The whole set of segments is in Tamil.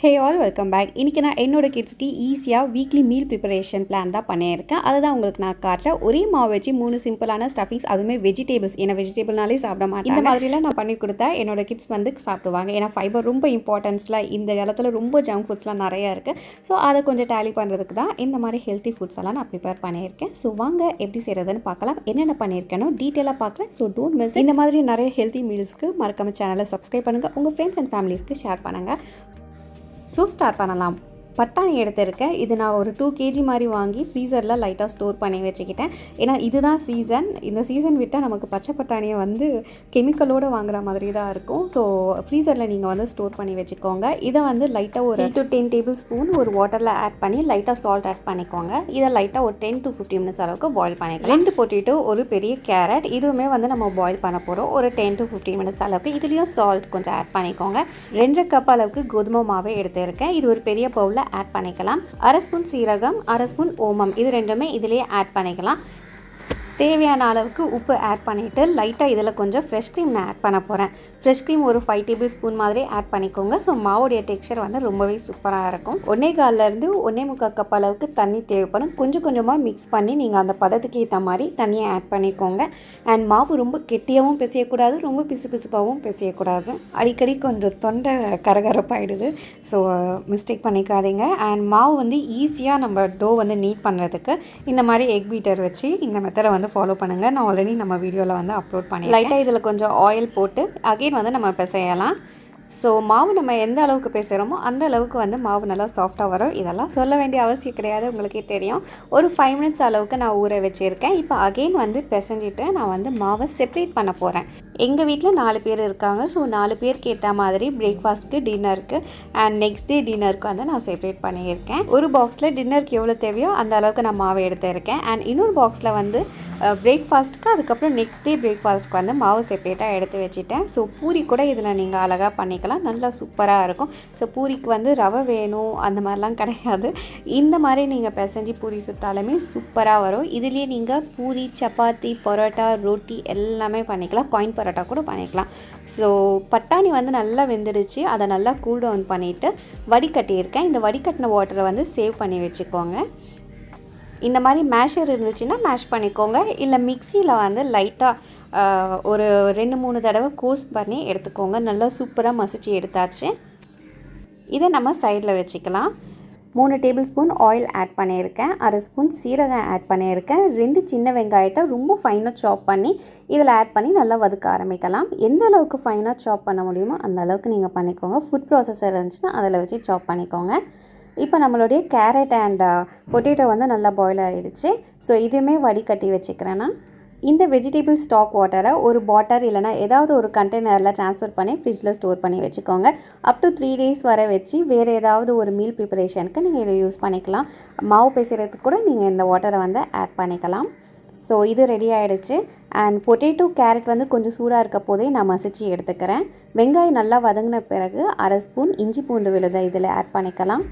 Hey all welcome back. இன்றைக்கி நான் என்னோடய கிட்ஸ்க்கு ஈஸியாக வீக்லி மீல் ப்ரிப்பரேஷன் பிளான் தான் பண்ணியிருக்கேன். அதை தான் உங்களுக்கு நான் காட்டுறேன். ஒரே மாவு வச்சு 3 சிம்பிளான ஸ்டஃபிங்ஸ், அதுவுமே வெஜிடேபிள்ஸ். ஏன்னா வெஜிடேபிள்னாலே சாப்பிட மாட்டேன். இந்த மாதிரிலாம் நான் பண்ணி கொடுத்தா என்னோடய கிட்ஸ் வந்து சாப்பிடுவாங்க. ஏன்னா ஃபைபர் ரொம்ப இம்பார்ட்டன்ஸில் இந்த காலத்தில் ரொம்ப ஜங்க் ஃபுட்ஸ்லாம் நிறையா இருக்குது. ஸோ அதை கொஞ்சம் டேலி பண்ணுறதுக்கு தான் இந்த மாதிரி ஹெல்த்தி ஃபுட்ஸ் எல்லாம் நான் ப்ரிப்பேர் பண்ணியிருக்கேன். ஸோ வாங்க எப்படி செய்கிறதுன்னு பார்க்கலாம். என்னென்ன பண்ணியிருக்கேனோ டீட்டெயிலாக பார்க்கலாம். So don't miss. இந்த மாதிரி நிறைய ஹெல்த்தி மீல்ஸ்க்கு மறக்காம சேனலை சப்ஸ்கிரைப் பண்ணுங்கள். உங்கள் ஃப்ரெண்ட்ஸ் அண்ட் ஃபேமிலிஸ்க்கு ஷேர் பண்ணுங்கள். ஸோ ஸ்டார்ட் பண்ணலாம். பட்டாணி எடுத்திருக்கேன். இது நான் ஒரு 2 kg மாதிரி வாங்கி ஃப்ரீசரில் லைட்டாக ஸ்டோர் பண்ணி வச்சுக்கிட்டேன். ஏன்னா இதுதான் சீசன். இந்த சீசன் விட்டால் நமக்கு பச்சை பட்டாணியை வந்து கெமிக்கலோடு வாங்குற மாதிரி தான் இருக்கும். ஸோ ஃப்ரீசரில் நீங்கள் வந்து ஸ்டோர் பண்ணி வச்சுக்கோங்க. இதை வந்து லைட்டாக ஒரு 8 to 10 டேபிள் ஸ்பூன் ஒரு வாட்டரில் ஆட் பண்ணி லைட்டாக சால்ட் ஆட் பண்ணிக்கோங்க. இதை லைட்டாக ஒரு 10 to 15 மினிட்ஸ் அளவுக்கு பாயில் பண்ணிக்கலாம். 2 பொட்டேட்டோ, ஒரு பெரிய கேரட், இதுவுமே வந்து நம்ம பாயில் பண்ண போகிறோம் ஒரு 10 to 15 மினிட்ஸ் அளவுக்கு. இதுலேயும் சால்ட் கொஞ்சம் ஆட் பண்ணிக்கோங்க. 2 கப் அளவுக்கு கோதுமை மாவை எடுத்திருக்கேன். இது ஒரு பெரிய பவுலில் ஆட் பண்ணிக்கலாம். 1/2 ஸ்பூன் சீரகம், 1/2 ஸ்பூன் ஓமம், இது ரெண்டுமே இதிலேயே ஆட் பண்ணிக்கலாம். தேவையான அளவுக்கு உப்பு ஆட் பண்ணிவிட்டு லைட்டாக இதில் கொஞ்சம் ஃப்ரெஷ் க்ரீம் நான் ஆட் பண்ண போகிறேன். ஃப்ரெஷ் க்ரீம் ஒரு 5 டேபிள் ஸ்பூன் மாதிரி ஆட் பண்ணிக்கோங்க. ஸோ மாவுடைய டெக்ஸ்சர் வந்து ரொம்பவே சூப்பராக இருக்கும். 1.25 to 1.25 கப் அளவுக்கு தண்ணி தேவைப்படும். கொஞ்சம் கொஞ்சமாக மிக்ஸ் பண்ணி நீங்கள் அந்த பதத்துக்கு ஏற்ற மாதிரி தண்ணியை ஆட் பண்ணிக்கோங்க. அண்ட் மாவு ரொம்ப கெட்டியாகவும் பிசையக்கூடாது, ரொம்ப பிசுபிசுப்பாகவும் பிசையக்கூடாது. அடிக்கடி கொஞ்சம் தொண்டை கரகரப்பாயிடுது. ஸோ மிஸ்டேக் பண்ணிக்காதீங்க. அண்ட் மாவு வந்து ஈஸியாக நம்ம டோ வந்து நீட் பண்ணுறதுக்கு இந்த மாதிரி எக் பீட்டர் வச்சு இந்த மெத்தடை வந்து ஃபாலோ பண்ணுங்கள். நான் ஆல்ரெடி நம்ம வீடியோவில் வந்து அப்லோட் பண்ணி லைட்டாக இதில் கொஞ்சம் ஆயில் போட்டு அகைன் வந்து நம்ம பிசையலாம். ஸோ மாவு நம்ம எந்த அளவுக்கு பிசைகிறோமோ அந்த அளவுக்கு வந்து மாவு நல்லா சாஃப்டாக வரும். இதெல்லாம் சொல்ல வேண்டிய அவசியம் கிடையாது, உங்களுக்கே தெரியும். ஒரு 5 மினிட்ஸ் அளவுக்கு நான் ஊற வச்சுருக்கேன். இப்போ அகைன் வந்து பிசைஞ்சிட்டு நான் வந்து மாவை செப்ரேட் பண்ண போகிறேன். எங்கள் வீட்டில் 4 பேர் இருக்காங்க. ஸோ 4 பேருக்கு ஏற்ற மாதிரி பிரேக்ஃபாஸ்ட்க்கு, டின்னருக்கு அண்ட் நெக்ஸ்ட் டே டின்னருக்கு வந்து நான் செப்ரேட் பண்ணியிருக்கேன். ஒரு பாக்ஸில் டின்னருக்கு எவ்வளோ தேவையோ அந்த அளவுக்கு நான் மாவு எடுத்திருக்கேன். அண்ட் இன்னொரு பாக்ஸில் வந்து பிரேக்ஃபாஸ்ட்டுக்கு, அதுக்கப்புறம் நெக்ஸ்ட் டே பிரேக்ஃபாஸ்ட்டுக்கு வந்து மாவு செப்ரேட்டாக எடுத்து வச்சுட்டேன். ஸோ பூரி கூட இதில் நீங்கள் அழகாக பண்ணிக்கலாம், நல்லா சூப்பராக இருக்கும். ஸோ பூரிக்கு வந்து ரவை வேணும் அந்த மாதிரிலாம் கிடையாது. இந்த மாதிரி நீங்கள் பிசைஞ்சு பூரி சுட்டாலுமே சூப்பராக வரும். இதுலேயே நீங்கள் பூரி, சப்பாத்தி, பரோட்டா, ரொட்டி எல்லாமே பண்ணிக்கலாம். காயின் பரோட்டா கூட பண்ணிக்கலாம். ஸோ பட்டாணி வந்து நல்லா வெந்துடுச்சு. அதை நல்லா கூல் டவுன் பண்ணிவிட்டு வடிகட்டியிருக்கேன். இந்த வடிகட்டின வாட்டரை வந்து சேவ் பண்ணி வச்சுக்கோங்க. இந்த மாதிரி மேஷர் இருந்துச்சுன்னா மேஷ் பண்ணிக்கோங்க. இல்லை மிக்சியில் வந்து லைட்டாக ஒரு 2-3 தடவை கோர்ஸ் பண்ணி எடுத்துக்கோங்க. நல்லா சூப்பராக மசிச்சு எடுத்தாச்சு. இதை நம்ம சைடில் வச்சுக்கலாம். 3 டேபிள் ஸ்பூன் ஆயில் ஆட் பண்ணியிருக்கேன். 1/2 ஸ்பூன் சீரகம் ஆட் பண்ணியிருக்கேன். 2 சின்ன வெங்காயத்தை ரொம்ப ஃபைனாக சாப் பண்ணி இதில் ஆட் பண்ணி நல்லா வதக்க ஆரம்பிக்கலாம். எந்த அளவுக்கு ஃபைனாக சாப் பண்ண முடியுமோ அந்த அளவுக்கு நீங்கள் பண்ணிக்கோங்க. ஃபுட் ப்ராசஸர் இருந்துச்சுன்னா அதில் வச்சு சாப் பண்ணிக்கோங்க. இப்போ நம்மளுடைய கேரட் அண்ட் பொட்டேட்டோ வந்து நல்லா பாயில் ஆகிடுச்சு. ஸோ இதுவுமே வடிகட்டி வச்சுக்கிறேன்னா இந்த வெஜிடபிள் ஸ்டாக் வாட்டரை ஒரு பாட்டில் இல்லைனா ஏதாவது ஒரு கண்டெய்னரில் ட்ரான்ஸ்ஃபர் பண்ணி ஃப்ரிட்ஜில் ஸ்டோர் பண்ணி வச்சுக்கோங்க. அப் டு 3 days வரை வச்சு வேறு ஏதாவது ஒரு மீல் ப்ரிப்பரேஷனுக்கு நீங்கள் இதை யூஸ் பண்ணிக்கலாம். மாவு பிசைறதுக்கு கூட நீங்கள் இந்த வாட்டரை வந்து ஆட் பண்ணிக்கலாம். ஸோ இது ரெடி ஆகிடுச்சு. அண்ட் பொட்டேட்டோ, கேரட் வந்து கொஞ்சம் சூடாக இருக்க போதே நான் மசிச்சு எடுத்துக்கிறேன். வெங்காயம் நல்லா வதங்கின பிறகு 1/2 ஸ்பூன் இஞ்சி பூண்டு விழுதை இதில் ஆட் பண்ணிக்கலாம்.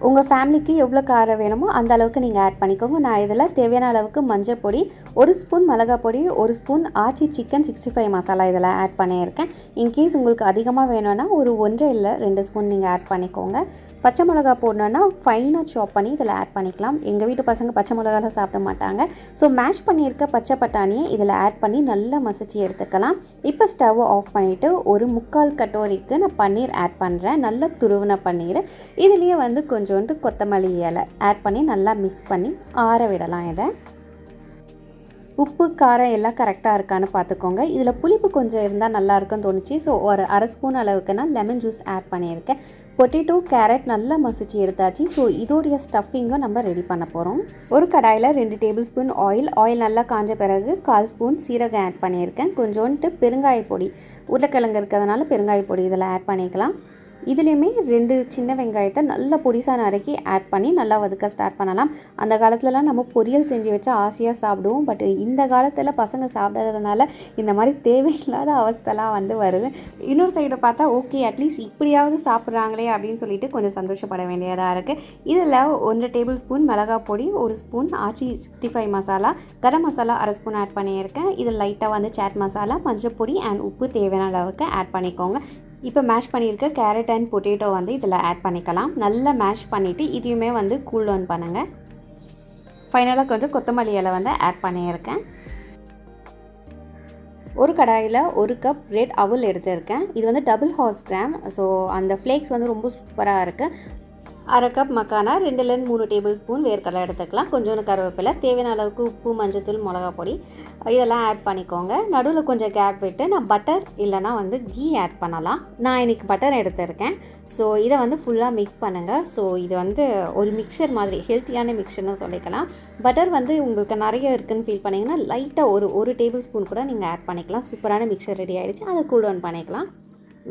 உங்கள் ஃபேமிலிக்கு எவ்வளோ காரம் வேணுமோ அந்த அளவுக்கு நீங்கள் ஆட் பண்ணிக்கோங்க. நான் இதில் தேவையான அளவுக்கு மஞ்சள் பொடி, 1 ஸ்பூன் மிளகாய் பொடி, 1 ஸ்பூன் ஆச்சி சிக்கன் 65 மசாலா இதில் ஆட் பண்ணியிருக்கேன். இன்கேஸ் உங்களுக்கு அதிகமாக வேணும்னா ஒரு 1 இல்லை 2 ஸ்பூன் நீங்கள் ஆட் பண்ணிக்கோங்க. பச்சை மிளகா போடணுன்னா ஃபைனாக சாப் பண்ணி இதில் ஆட் பண்ணிக்கலாம். எங்கள் வீட்டு பசங்க பச்சை மிளகாலாம் சாப்பிட மாட்டாங்க. ஸோ மேஷ் பண்ணியிருக்க பச்சை பட்டாணியை இதில் ஆட் பண்ணி நல்லா மசிச்சு எடுத்துக்கலாம். இப்போ ஸ்டவ்வை ஆஃப் பண்ணிவிட்டு ஒரு 3/4 கட்டோரிக்கு நான் பன்னீர் ஆட் பண்ணுறேன். நல்லா துருவின பன்னீர். இதுலேயே வந்து கொஞ்சோண்டு கொத்தமல்லி இலை ஆட் பண்ணி நல்லா மிக்ஸ் பண்ணி ஆற விடலாம். இதை உப்பு, காரம் எல்லாம் கரெக்டாக இருக்கான்னு பார்த்துக்கோங்க. இதில் புளிப்பு கொஞ்சம் இருந்தால் நல்லாயிருக்குன்னு தோணுச்சு. ஸோ ஒரு 1/2 ஸ்பூன் அளவுக்கு நான் லெமன் ஜூஸ் ஆட் பண்ணியிருக்கேன். பொட்டேட்டோ, கேரட் நல்லா மசிச்சு எடுத்தாச்சு. ஸோ இதோடைய ஸ்டஃபிங்கும் நம்ம ரெடி பண்ண போகிறோம். ஒரு கடாயில் 2 டேபிள் ஸ்பூன் ஆயில் நல்லா காஞ்ச பிறகு 1/4 ஸ்பூன் சீரகம் ஆட் பண்ணியிருக்கேன். கொஞ்சோண்டு பெருங்காய பொடி, உருளைக்கிழங்கு இருக்கிறதுனால பெருங்காய பொடி இதில் ஆட் பண்ணிக்கலாம். இதுலேயுமே 2 சின்ன வெங்காயத்தை நல்லா பொடிசாக நறுக்கி ஆட் பண்ணி நல்லா வதக்க ஸ்டார்ட் பண்ணலாம். அந்த காலத்துலலாம் நம்ம பொரியல் செஞ்சு வச்சா ஆசையாக சாப்பிடுவோம். பட் இந்த காலத்தில் பசங்க சாப்பிடாததுனால இந்த மாதிரி தேவையில்லாத அவஸ்தைலாம் வந்து வருது. இன்னொரு சைடை பார்த்தா ஓகே அட்லீஸ்ட் இப்படியாவது சாப்பிட்றாங்களே அப்படின்னு சொல்லிட்டு கொஞ்சம் சந்தோஷப்பட வேண்டியதாக இருக்குது. இதில் 1 டேபிள் ஸ்பூன் மிளகாய் பொடி, 1 ஸ்பூன் ஆச்சி 65 மசாலா, கரம் மசாலா 1/2 ஸ்பூன் ஆட் பண்ணியிருக்கேன். இதில் லைட்டாக வந்து சாட் மசாலா, மஞ்சள் பொடி அண்ட் உப்பு தேவையான அளவுக்கு ஆட் பண்ணிக்கோங்க. இப்போ மேஷ் பண்ணியிருக்க கேரட் அண்ட் பொட்டேட்டோ வந்து இதில் ஆட் பண்ணிக்கலாம். நல்லா மேஷ் பண்ணிவிட்டு இதையுமே வந்து கூல் டவுன் பண்ணுங்கள். ஃபைனலாக கொஞ்சம் கொத்தமல்லி இலை வந்து ஆட் பண்ணியிருக்கேன். ஒரு கடாயில் 1 கப் ரெட் அவல் எடுத்திருக்கேன். இது வந்து டபுள் ஹார்ஸ் கிராம். ஸோ அந்த ஃப்ளேக்ஸ் வந்து ரொம்ப சூப்பராக இருக்குது. 1/2 கப் மக்கானா, 2-3 டேபிள் ஸ்பூன் வேர்க்கடலை எடுத்துக்கலாம். கொஞ்சோண்டு கருவேப்பிலை, தேவையான அளவுக்கு உப்பு, மஞ்சத்தூள், மிளகா பொடி இதெல்லாம் ஆட் பண்ணிக்கோங்க. நடுவில் கொஞ்சம் கேப் விட்டு நான் பட்டர் இல்லைனா வந்து கீ ஆட் பண்ணலாம். நான் இன்றைக்கி பட்டர் எடுத்திருக்கேன். ஸோ இதை வந்து ஃபுல்லாக மிக்ஸ் பண்ணுங்கள். ஸோ இது வந்து ஒரு மிக்சர் மாதிரி, ஹெல்த்தியான மிக்சர்னு சொல்லிக்கலாம். பட்டர் வந்து உங்களுக்கு நிறைய இருக்குதுன்னு ஃபீல் பண்ணிங்கன்னா லைட்டாக ஒரு டேபிள் ஸ்பூன் கூட நீங்கள் ஆட் பண்ணிக்கலாம். சூப்பரான மிக்சர் ரெடி ஆகிடுச்சு. அதை கூல் டவுன் பண்ணிக்கலாம்.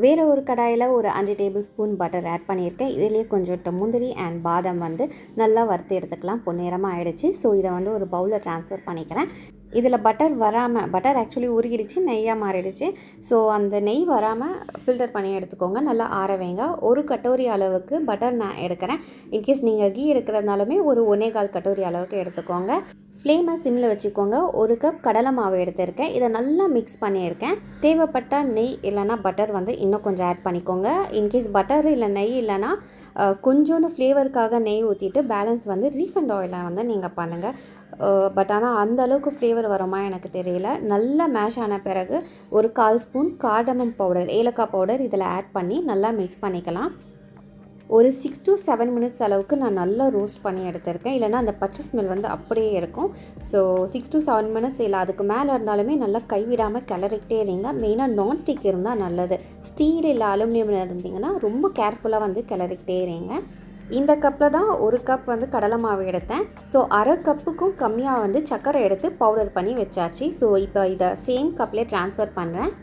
வேறு ஒரு கடாயில் ஒரு 5 டேபிள் ஸ்பூன் பட்டர் ஆட் பண்ணியிருக்கேன். இதிலேயே கொஞ்சம் முந்திரி அண்ட் பாதாம் வந்து நல்லா வறுத்து எடுத்துக்கலாம். பொன்னிறமாக ஆகிடுச்சு. ஸோ இதை வந்து ஒரு பவுலில் ட்ரான்ஸ்ஃபர் பண்ணிக்கிறேன். இதில் பட்டர் ஆக்சுவலி உருகிடுச்சு, நெய்யாக மாறிடுச்சு. ஸோ அந்த நெய் வராமல் ஃபில்டர் பண்ணி எடுத்துக்கோங்க. நல்லா ஆற வைங்க. 1 கட்டோரி அளவுக்கு பட்டர் நான் எடுக்கிறேன். இன்கேஸ் நீங்கள் கீ எடுக்கிறதுனாலுமே ஒரு 1/4 கட்டோரி அளவுக்கு எடுத்துக்கோங்க. ஃப்ளேமை சிம்மில் வச்சுக்கோங்க. 1 கப் கடலை மாவு எடுத்திருக்கேன். இதை நல்லா மிக்ஸ் பண்ணியிருக்கேன். தேவைப்பட்டால் நெய் இல்லைனா பட்டர் வந்து இன்னும் கொஞ்சம் ஆட் பண்ணிக்கோங்க. இன்கேஸ் பட்டர் இல்லை நெய் இல்லைனா கொஞ்சோண்டு ஃப்ளேவருக்காக நெய் ஊற்றிட்டு பேலன்ஸ் வந்து ரீஃபண்ட் ஆயிலை வந்து நீங்கள் பண்ணுங்கள். பட் ஆனால் அந்த அளவுக்கு ஃப்ளேவர் வருமா எனக்கு தெரியல. நல்லா மேஷ் ஆன பிறகு ஒரு 1/4 ஸ்பூன் கார்டமம் பவுடர், ஏலக்காய் பவுடர் இதில் ஆட் பண்ணி நல்லா மிக்ஸ் பண்ணிக்கலாம். ஒரு 6 to 7 மினிட்ஸ் அளவுக்கு நான் நல்லா ரோஸ்ட் பண்ணி எடுத்திருக்கேன். இல்லைனா அந்த பச்சை ஸ்மெல் வந்து அப்படியே இருக்கும். ஸோ 6 to 7 மினிட்ஸ் இல்லை அதுக்கு மேலே இருந்தாலுமே நல்லா கைவிடாமல் கிளறிக்கிட்டே இருங்க. மெயினாக நான்ஸ்டிக் இருந்தால் நல்லது. ஸ்டீல் இல்லை அலுமினியம் இருந்தீங்கன்னா ரொம்ப கேர்ஃபுல்லாக வந்து கிளறிக்கிட்டே இருங்க. இந்த கப்பில் தான் 1 கப் வந்து கடலை மாவு எடுத்தேன். ஸோ 1/2 கப்புக்கும் கம்மியாக வந்து சர்க்கரை எடுத்து பவுடர் பண்ணி வச்சாச்சு. ஸோ இப்போ இதை சேம் கப்லேயே ட்ரான்ஸ்ஃபர் பண்ணுறேன்.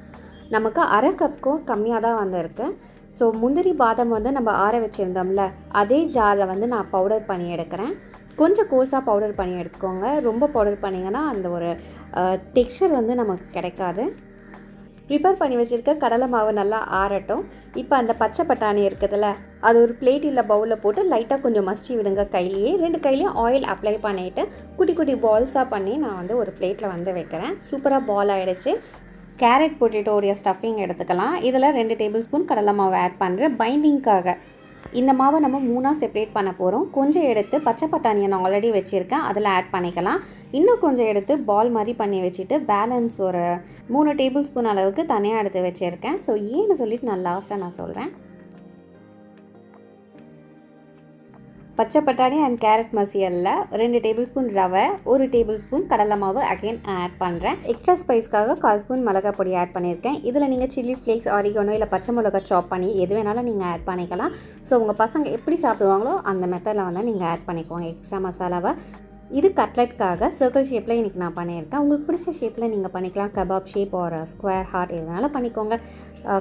நமக்கு 1/2 கப்புக்கும் கம்மியாக தான் வந்திருக்கு. ஸோ முந்திரி பாதாம் வந்து நம்ம ஆற வச்சுருந்தோம்ல, அதே ஜாரில் வந்து நான் பவுடர் பண்ணி எடுக்கிறேன். கொஞ்சம் கோர்ஸாக பவுடர் பண்ணி எடுத்துக்கோங்க. ரொம்ப பவுடர் பண்ணிங்கன்னா அந்த ஒரு டெக்ஸ்சர் வந்து நமக்கு கிடைக்காது. ப்ரிப்பேர் பண்ணி வச்சுருக்க கடலை மாவு நல்லா ஆறட்டும். இப்போ அந்த பச்சை பட்டாணி இருக்குதுல்ல, அது ஒரு பிளேட் இல்லை பவுலில் போட்டு லைட்டாக கொஞ்சம் மசிச்சு விடுங்க. கையிலேயே 2 கையிலையும் ஆயில் அப்ளை பண்ணிவிட்டு குட்டி குட்டி பால்ஸாக பண்ணி நான் வந்து ஒரு பிளேட்டில் வந்து வைக்கிறேன். சூப்பராக பால் ஆகிடுச்சு. கேரட் பொட்டேட்டோடைய ஸ்டஃபிங் எடுத்துக்கலாம். இதில் 2 டேபிள் ஸ்பூன் கடலை மாவு ஆட் பண்ணுறேன் பைண்டிங்காக. இந்த மாவை நம்ம 3ஆக செப்பரேட் பண்ண போகிறோம். கொஞ்சம் எடுத்து பச்சை பட்டாணியை நான் ஆல்ரெடி வச்சுருக்கேன், அதில் ஆட் பண்ணிக்கலாம். இன்னும் கொஞ்சம் எடுத்து பால் மாதிரி பண்ணி வச்சுட்டு பேலன்ஸ் ஒரு 3 டேபிள் ஸ்பூன் அளவுக்கு தனியாக எடுத்து வச்சுருக்கேன். ஸோ ஏன்னு சொல்லிட்டு நான் லாஸ்ட்டாக நான் சொல்கிறேன். பச்சை பட்டாணி அண்ட் கேரட் மசியலில் 2 டேபிள் ஸ்பூன் ரவை, 1 டேபிள் ஸ்பூன் கடலை மாவு அகைன் ஆட் பண்ணுறேன். எக்ஸ்ட்ரா ஸ்பைஸ்க்காக 1/4 ஸ்பூன் மிளகாய் பொடி ஆட் பண்ணியிருக்கேன். இதில் நீங்கள் சில்லி ஃப்ளேக்ஸ், ஆரிகனோ இல்லை பச்சை மிளகாய் சாப் பண்ணி எது வேணாலும் நீங்கள் ஆட் பண்ணிக்கலாம். ஸோ உங்கள் பசங்க எப்படி சாப்பிடுவாங்களோ அந்த மெத்தடில் வந்து நீங்கள் ஆட் பண்ணிக்கோங்க எக்ஸ்ட்ரா மசாலாவை. இது கட்லெட்காக சர்க்கிள் ஷேப்பில் இன்றைக்கி நான் பண்ணியிருக்கேன். உங்களுக்கு பிடிச்ச ஷேப்பில் நீங்கள் பண்ணிக்கலாம். கபாப் ஷேப் ஒரு ஸ்கொயர் ஹார்ட் எதுனால பண்ணிக்கோங்க.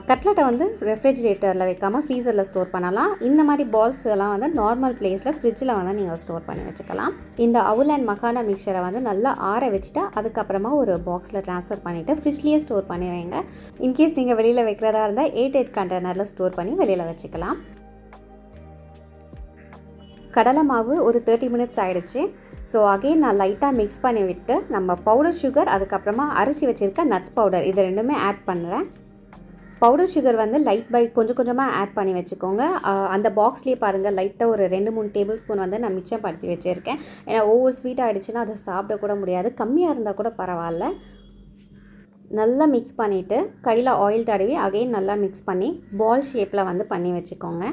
கட்லெட்டை வந்து ரெஃப்ரிஜிரேட்டரில் வைக்காமல் ஃப்ரீசரில் ஸ்டோர் பண்ணலாம். இந்த மாதிரி பால்ஸ் எல்லாம் வந்து நார்மல் பிளேஸில் ஃப்ரிட்ஜில் வந்து நீங்கள் ஸ்டோர் பண்ணி வச்சுக்கலாம். இந்த அவுல் அண்ட் மக்கானா மிக்சரை வந்து நல்லா ஆற வச்சுட்டு அதுக்கப்புறமா ஒரு பாக்ஸில் ட்ரான்ஸ்ஃபர் பண்ணிவிட்டு ஃப்ரிட்ஜ்லேயே ஸ்டோர் பண்ணி வைங்க. இன்கேஸ் நீங்கள் வெளியில் வைக்கிறதா இருந்தால் 8 கண்டெய்னரில் ஸ்டோர் பண்ணி வெளியில் வச்சுக்கலாம். கடலை மாவு ஒரு 30 மினிட்ஸ் ஆகிடுச்சு. ஸோ அகைன் நான் லைட்டாக மிக்ஸ் பண்ணி விட்டு நம்ம பவுடர் சுகர், அதுக்கப்புறமா அரைச்சி வச்சுருக்க நட்ஸ் பவுடர் இது ரெண்டுமே ஆட் பண்ணுறேன். பவுடர் சுகர் வந்து லைட் பை கொஞ்சம் கொஞ்சமாக ஆட் பண்ணி வச்சுக்கோங்க. அந்த பாக்ஸ்லேயே பாருங்கள் லைட்டாக ஒரு 2-3 டேபிள் ஸ்பூன் வந்து நான் மிச்சம் படுத்தி வச்சுருக்கேன். ஏன்னா ஓவர் ஸ்வீட் ஆகிடுச்சுன்னா அதை சாப்பிடக்கூட முடியாது. கம்மியாக இருந்தால் கூட பரவாயில்ல. நல்லா மிக்ஸ் பண்ணிவிட்டு கையில் ஆயில் தடவி அகைன் நல்லா மிக்ஸ் பண்ணி பால் ஷேப்பில் வந்து பண்ணி வச்சுக்கோங்க.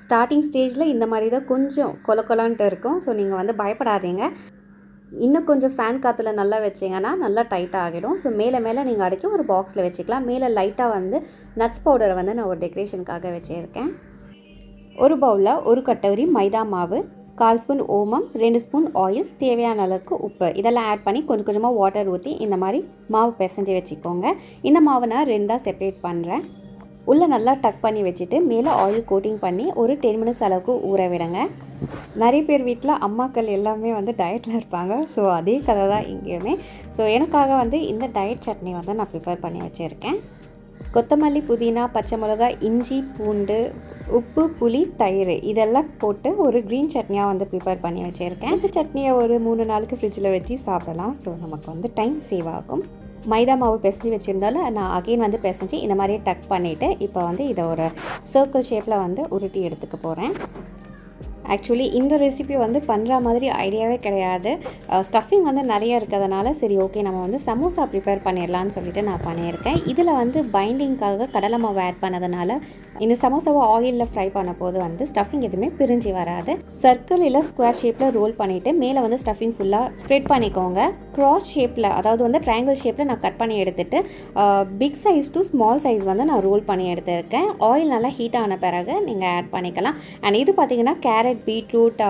ஸ்டார்டிங் ஸ்டேஜில் இந்த மாதிரி தான் கொஞ்சம் கொலன்ட்டு இருக்கும். ஸோ நீங்கள் வந்து பயப்படாதீங்க. இன்னும் கொஞ்சம் ஃபேன் காற்றுல நல்லா வச்சிங்கன்னா நல்லா டைட்டாக ஆகிடும். ஸோ மேலே நீங்கள் அடுக்கி ஒரு பாக்ஸில் வச்சுக்கலாம். மேலே லைட்டாக வந்து நட்ஸ் பவுடரை வந்து நான் ஒரு டெக்கரேஷனுக்காக வச்சுருக்கேன். ஒரு பவுலில் 1 கட்டோரி மைதா மாவு, 1/4 ஸ்பூன் ஓமம், 2 ஸ்பூன் ஆயில், தேவையான அளவுக்கு உப்பு இதெல்லாம் ஆட் பண்ணி கொஞ்சம் கொஞ்சமாக வாட்டர் ஊற்றி இந்த மாதிரி மாவு பிசைஞ்சு வச்சுக்கோங்க. இந்த மாவை நான் 2ஆக செப்பரேட் பண்ணுறேன். உள்ளே நல்லா டக் பண்ணி வச்சுட்டு மேலே ஆயில் கோட்டிங் பண்ணி ஒரு 10 மினிட்ஸ் அளவுக்கு ஊற விடுங்க. நிறைய பேர் வீட்டில் அம்மாக்கள் எல்லாமே வந்து டயட்டில் இருப்பாங்க. ஸோ அதே கதை தான் இங்கேயுமே. ஸோ எனக்காக வந்து இந்த டயட் சட்னி வந்து நான் ப்ரிப்பேர் பண்ணி வச்சுருக்கேன். கொத்தமல்லி, புதினா, பச்சை மிளகாய், இஞ்சி, பூண்டு, உப்பு, புளி, தயிர் இதெல்லாம் போட்டு ஒரு க்ரீன் சட்னியாக வந்து ப்ரிப்பேர் பண்ணி வச்சுருக்கேன். இந்த சட்னியை ஒரு 3 நாளுக்கு ஃப்ரிட்ஜில் வச்சு சாப்பிடலாம். ஸோ நமக்கு வந்து டைம் சேவ் ஆகும். மைதா மாவு பிசைஞ்சு வச்சுருந்தாலும் நான் அகைன் வந்து பிசைஞ்சு இந்த மாதிரியே டக் பண்ணிவிட்டு இப்போ வந்து இதை ஒரு சர்க்கிள் ஷேப்பில் வந்து உருட்டி எடுத்துக்க போகிறேன். ஆக்சுவலி இந்த ரெசிபி வந்து பண்ணுற மாதிரி ஐடியாவே கிடையாது. ஸ்டஃபிங் வந்து நிறைய இருக்கிறதுனால சரி ஓகே நம்ம வந்து சமோசா ப்ரிப்பேர் பண்ணிடலான்னு சொல்லிட்டு நான் பண்ணியிருக்கேன். இதில் வந்து பைண்டிங்காக கடலை மாவு ஆட் பண்ணதுனால இந்த சமோசாவை ஆயிலில் ஃப்ரை பண்ண போது வந்து ஸ்டஃபிங் எதுவுமே பிரிஞ்சு வராது. சர்க்கிள் இல்லை ஸ்கொயர் ஷேப்பில் ரோல் பண்ணிவிட்டு மேலே வந்து ஸ்டஃபிங் ஃபுல்லாக ஸ்ப்ரெட் பண்ணிக்கோங்க. க்ராஸ் ஷேப்பில் அதாவது வந்து ட்ரையாங்கிள் ஷேப்பில் நான் கட் பண்ணி எடுத்துகிட்டு big size to small size வந்து நான் ரோல் பண்ணி எடுத்துருக்கேன். ஆயில் நல்லா ஹீட் ஆன பிறகு நீங்கள் ஆட் பண்ணிக்கலாம். அண்ட் இது பார்த்திங்கன்னா கேரட், பீட்ரூட்,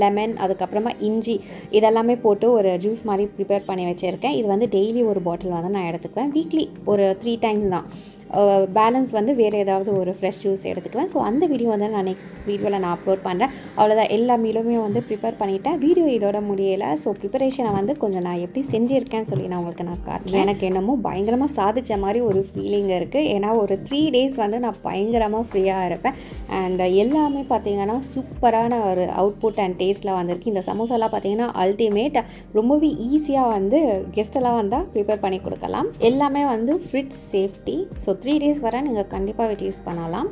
லெமன், அதுக்கப்புறமா இஞ்சி இதெல்லாமே போட்டு ஒரு ஜூஸ் மாதிரி ப்ரிப்பேர் பண்ணி வச்சுருக்கேன். இது வந்து டெய்லி ஒரு பாட்டில் வந்து நான் எடுத்துக்குவேன். வீக்லி ஒரு 3 டைம்ஸ் தான். பேலன்ஸ் வந்து வேறு ஏதாவது ஒரு ஃப்ரெஷ் ஜூஸ் எடுத்துக்குவேன். ஸோ அந்த வீடியோ வந்து நான் நெக்ஸ்ட் வீடியோவில் நான் அப்லோட் பண்ணுறேன். அவ்வளோதான், எல்லா மீலுமே வந்து ப்ரிப்பேர் பண்ணிவிட்டேன். வீடியோ இதோட முடியலை. ஸோ ப்ரிப்பரேஷனை வந்து கொஞ்சம் நான் எப்படி செஞ்சுருக்கேன்னு சொல்லி நான் உங்களுக்கு நான் காட்டுறேன். எனக்கு என்னமோ பயங்கரமாக சாதித்த மாதிரி ஒரு ஃபீலிங் இருக்குது. ஏன்னா ஒரு 3 டேஸ் வந்து நான் பயங்கரமாக ஃப்ரீயாக இருப்பேன். அண்ட் எல்லாமே பார்த்திங்கன்னா சூப்பரான ஒரு அவுட்புட் அண்ட் டேஸ்ட்டில் வந்திருக்கு. இந்த சமோசாலாம் பார்த்திங்கன்னா அல்டிமேட். ரொம்பவே ஈஸியாக வந்து கெஸ்ட்டெல்லாம் வந்தால் ப்ரிப்பேர் பண்ணி கொடுக்கலாம். எல்லாமே வந்து ஃப்ரிட்ஜ் சேஃப்டி. ஸோ 3 டேஸ் வரை நீங்கள் கண்டிப்பாக வச்சு யூஸ் பண்ணலாம்.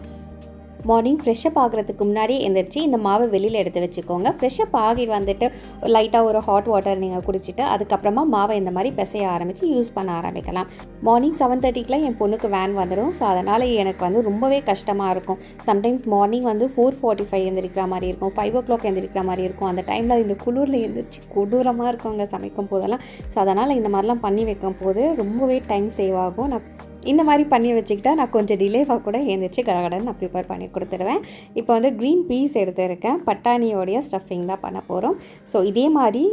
மார்னிங் ஃப்ரெஷ்ஷப் ஆகிறதுக்கு முன்னாடி எந்திரிச்சு இந்த மாவை வெளியில் எடுத்து வச்சுக்கோங்க. ஃப்ரெஷ்ஷப் ஆகி வந்துட்டு லைட்டாக ஒரு ஹாட் வாட்டர் நீங்கள் குடிச்சிட்டு அதுக்கப்புறமா மாவை இந்த மாதிரி பிசைய ஆரம்பித்து யூஸ் பண்ண ஆரம்பிக்கலாம். மார்னிங் 7:30க்குலாம் என் பொண்ணுக்கு வேன் வந்துடும். ஸோ அதனால் எனக்கு வந்து ரொம்பவே கஷ்டமாக இருக்கும். சம்டைம்ஸ் மார்னிங் வந்து 4:45 எந்திரிக்கிற மாதிரி இருக்கும், 5 o'clock எந்திரிக்கிற மாதிரி இருக்கும். அந்த டைமில் இந்த குளிரில் எழுந்திரிச்சு கொடூரமாக இருக்கும் அங்கே சமைக்கும் போதெல்லாம். ஸோ அதனால் இந்த மாதிரிலாம் பண்ணி வைக்கும் போது ரொம்பவே டைம் சேவ் ஆகும். நான் இந்த மாதிரி பண்ணி வச்சுக்கிட்டா நான் கொஞ்சம் டிலேவாக கூட எழுந்திரிச்சு கடகடன்னு நான் ப்ரிப்பேர் பண்ணி கொடுத்துருவேன். இப்போ வந்து க்ரீன் பீஸ் எடுத்துருக்கேன். பட்டாணியோடைய ஸ்டஃபிங் தான் பண்ண போகிறோம். ஸோ இதே மாதிரி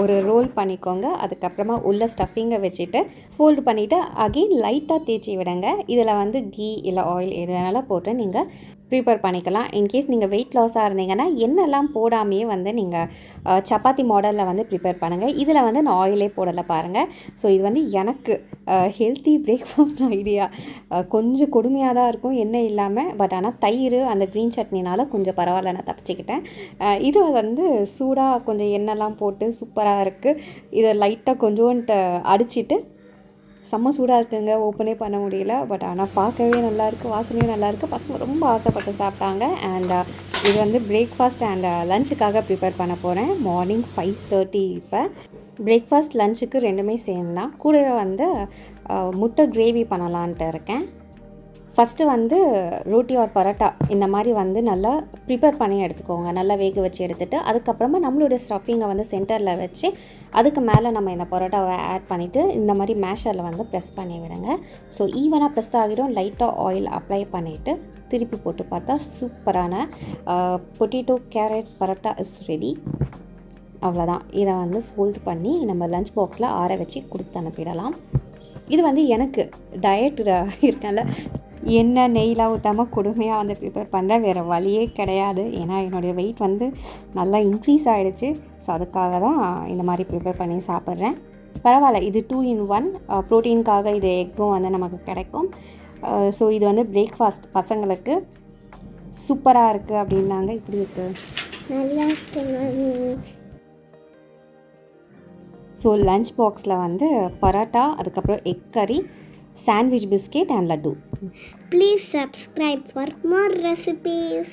ஒரு ரோல் பண்ணிக்கோங்க. அதுக்கப்புறமா உள்ள ஸ்டஃபிங்கை வச்சுட்டு ஃபோல்டு பண்ணிவிட்டு அகெயின் லைட்டாக தேய்ச்சி விடுங்க. இதில் வந்து கீ இல்லை ஆயில் எது வேணாலும் போட்டு நீங்கள் ப்ரிப்பேர் பண்ணிக்கலாம். இன்கேஸ் நீங்கள் வெயிட் லாஸாக இருந்தீங்கன்னா எண்ணெல்லாம் போடாமையே வந்து நீங்கள் சப்பாத்தி மாடலில் வந்து ப்ரிப்பேர் பண்ணுங்கள். இதில் வந்து நான் ஆயிலே போடலை பாருங்கள். ஸோ இது வந்து எனக்கு ஹெல்த்தி பிரேக்ஃபாஸ்ட் ஐடியா. கொஞ்சம் கொடுமையாக தான் இருக்கும் எண்ணெய் இல்லாமல். பட் ஆனால் தயிர் அந்த க்ரீன் சட்னினால் கொஞ்சம் பரவாயில்ல, நான் தப்பிச்சுக்கிட்டேன். இது வந்து சூடாக கொஞ்சம் எண்ணெய்லாம் போட்டு சூப்பராக இருக்குது. இதை லைட்டாக கொஞ்சோன்ட்டு அடிச்சிட்டு செம்ம சூடாக இருக்குங்க, ஓப்பனே பண்ண முடியல. பட் ஆனால் பார்க்கவே நல்லாயிருக்கு, வாசனையும் நல்லாயிருக்கு. பசங்க ரொம்ப ஆசைப்பட்டு சாப்பிட்டாங்க. அண்ட் இது வந்து பிரேக்ஃபாஸ்ட் அண்ட் லஞ்சுக்காக ப்ரிப்பேர் பண்ண போகிறேன். மார்னிங் 5:30. இப்போ பிரேக்ஃபாஸ்ட் லஞ்சுக்கு ரெண்டுமே சேம் தான். கூடவே வந்து முட்டை கிரேவி பண்ணலான்ட்டு இருக்கேன். ஃபஸ்ட்டு வந்து ரோட்டி ஆர் பரோட்டா இந்த மாதிரி வந்து நல்லா ப்ரிப்பேர் பண்ணி எடுத்துக்கோங்க. நல்லா வேக வச்சு எடுத்துகிட்டு அதுக்கப்புறமா நம்மளுடைய ஸ்டஃபிங்கை வந்து சென்டரில் வச்சு அதுக்கு மேலே நம்ம இந்த பரோட்டாவை ஆட் பண்ணிவிட்டு இந்த மாதிரி மேஷரில் வந்து ப்ரெஸ் பண்ணி விடுங்க. ஸோ ஈவனாக ப்ரெஸ் ஆகிடும். லைட்டாக ஆயில் அப்ளை பண்ணிவிட்டு திருப்பி போட்டு பார்த்தா சூப்பரான potato carrot parotta is ready. அவ்வளோதான். இதை வந்து ஃபோல்ட் பண்ணி நம்ம லஞ்ச் பாக்ஸில் ஆற வச்சு கொடுத்து அனுப்பிடலாம். இது வந்து எனக்கு டயட் இருக்கேன்ல, எண்ணெய் நெய்லாம் ஊற்றாமல் கொடுமையாக வந்து ப்ரிப்பேர் பண்ணுறேன். வேறு வழியே கிடையாது. ஏன்னா என்னுடைய வெயிட் வந்து நல்லா இன்க்ரீஸ் ஆகிடுச்சு. ஸோ அதுக்காக தான் இந்த மாதிரி ப்ரிப்பேர் பண்ணி சாப்பிட்றேன். பரவாயில்ல, இது 2 in 1. ப்ரோட்டீனுக்காக இது எக்கும் வந்து நமக்கு கிடைக்கும். ஸோ இது வந்து பிரேக்ஃபாஸ்ட் பசங்களுக்கு சூப்பராக இருக்குது அப்படின்னாங்க. இப்படி இருக்குது நல்லா இருக்கு. ஸோ லஞ்ச் பாக்ஸில் வந்து பரோட்டா, அதுக்கப்புறம் எக் கறி, sandwich biscuit and laddu. Please subscribe for more recipes.